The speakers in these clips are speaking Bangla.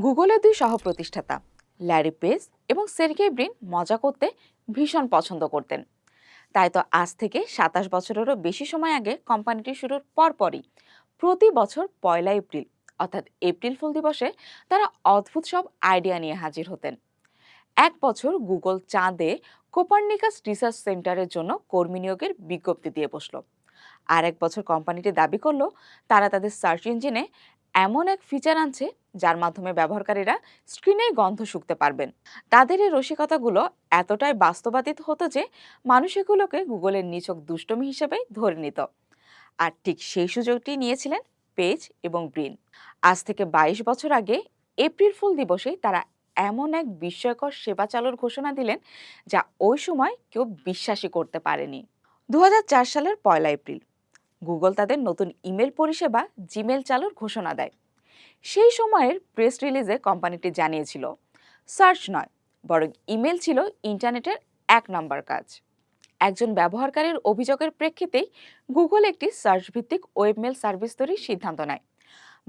গুগলের দুই সহপ্রতিষ্ঠাতা ল্যারি পেজ এবং সের্গেই ব্রিন মজা করতে ভীষণ পছন্দ করতেন। তাই তো আজ থেকে 27 বছরেরও বেশি সময় আগে কোম্পানিটি শুরুর পরপরই প্রতি বছর 1 এপ্রিল অর্থাৎ এপ্রিল ফুল দিবসে তারা অদ্ভুত সব আইডিয়া নিয়ে হাজির হতেন। এক বছর গুগল চাঁদে কোপার্নিকাস রিসার্চ সেন্টারের জন্য কর্মী নিয়োগের বিজ্ঞপ্তি দিয়ে বসলো। আর এক বছর কোম্পানিটি দাবি করলো তারা তাদের সার্চ ইঞ্জিনে এমন এক ফিচার আনছে যার মাধ্যমে ব্যবহারকারীরা স্ক্রিনে গন্ধ শুঁকতে পারবেন। তাদের এই রসিকতাগুলো এতটাই বাস্তবায়িত হতো যে মানুষ এগুলোকে গুগলের নিছক দুষ্টমি হিসেবেই ধরে নিত। আর ঠিক সেই সুযোগটি নিয়েছিলেন পেজ এবং ব্রিন। আজ থেকে 22 বছর আগে এপ্রিল ফুল দিবসে তারা এমন এক বিস্ময়কর সেবা চালুর ঘোষণা দিলেন যা ওই সময় কেউ বিশ্বাসই করতে পারেনি। 2004 সালের 1 এপ্রিল গুগল তাদের নতুন ইমেল পরিষেবা জিমেল চালুর ঘোষণা দেয়। সেই সময়ের প্রেস রিলিজে কোম্পানিটি জানিয়েছিল সার্চ নয়, বরং ইমেল ছিল ইন্টারনেটের 1 নম্বর কাজ। একজন ব্যবহারকারীর অভিযোগের প্রেক্ষিতেই গুগল একটি সার্চ ভিত্তিক ওয়েবমেল সার্ভিস তৈরির সিদ্ধান্ত নেয়।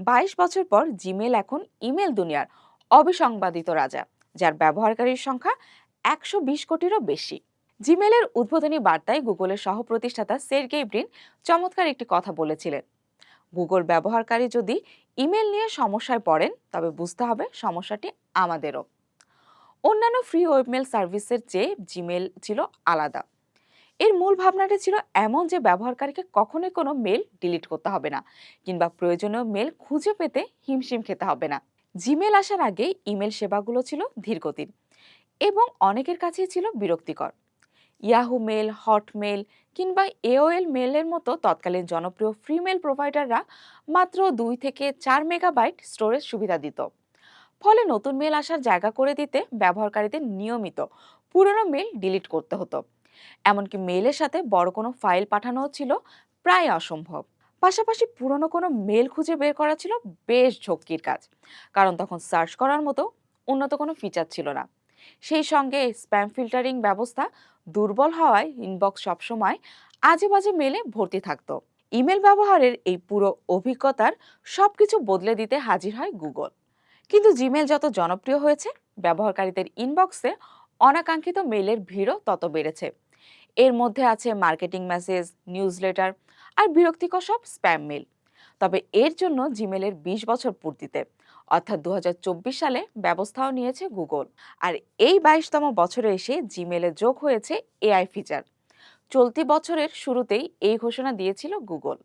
22 বছর পর জিমেল এখন ইমেল দুনিয়ার অবিসংবাদিত রাজা, যার ব্যবহারকারীর সংখ্যা 120 কোটিরও বেশি। জিমেলের উদ্বোধনী বার্তায় গুগলের সহপ্রতিষ্ঠাতা সের্গেই ব্রিন চমৎকার একটি কথা বলেছিলেন, গুগল ব্যবহারকারী যদি ইমেল নিয়ে সমস্যায় পড়েন তবে বুঝতে হবে সমস্যাটি আমাদেরও। অন্যান্য ফ্রি ওয়েবমেল সার্ভিসের চেয়ে জিমেল ছিল আলাদা। এর মূল ভাবনাটি ছিল এমন যে ব্যবহারকারীকে কখনোই কোনো মেল ডিলিট করতে হবে না, কিংবা প্রয়োজনীয় মেল খুঁজে পেতে হিমশিম খেতে হবে না। জিমেল আসার আগে ইমেল সেবাগুলো ছিল ধীরগতির এবং অনেকের কাছেই ছিল বিরক্তিকর। ইয়াহু মেল, হটমেল কিংবা এওএল মেলের মতো তৎকালীন জনপ্রিয় ফ্রি মেল প্রোভাইডাররা মাত্র 2 থেকে 4 মেগাবাইট স্টোরেজ সুবিধা দিত। ফলে নতুন মেল আসার জায়গা করে দিতে ব্যবহারকারীদের নিয়মিত পুরনো মেল ডিলিট করতে হতো। এমনকি মেলের সাথে বড় কোনো ফাইল পাঠানো ছিল প্রায় অসম্ভব। পাশাপাশি পুরনো কোনো মেল খুঁজে বের করা ছিল বেশ ঝক্কির কাজ, কারণ তখন সার্চ করার মতো উন্নত কোনো ফিচার ছিল না। সেই সঙ্গে স্প্যাম ফিল্টারিং ব্যবস্থা দুর্বল হওয়ায় ইনবক্স সবসময় আজে বাজে মেলে ভর্তি থাকতো। ইমেল ব্যবহারের এই পুরো অভিজ্ঞতার সবকিছু বদলে দিতে হাজির হয় গুগল। কিন্তু জিমেল যত জনপ্রিয় হয়েছে, ব্যবহারকারীদের ইনবক্সে অনাকাঙ্ক্ষিত মেলের ভিড়ও তত বেড়েছে। এর মধ্যে আছে মার্কেটিং মেসেজ, নিউজলেটার আর বিরক্তিকর সব স্প্যাম মেল। তবে এর জন্য জিমেলের 20 বছর পূর্তিতে অর্থাৎ 2024 সালে ব্যবস্থাও নিয়েছে গুগল। আর এই 22তম বছরে এসে জিমেলে যোগ হয়েছে এআই ফিচার। চলতি বছরের শুরুতেই এই ঘোষণা দিয়েছিল গুগল।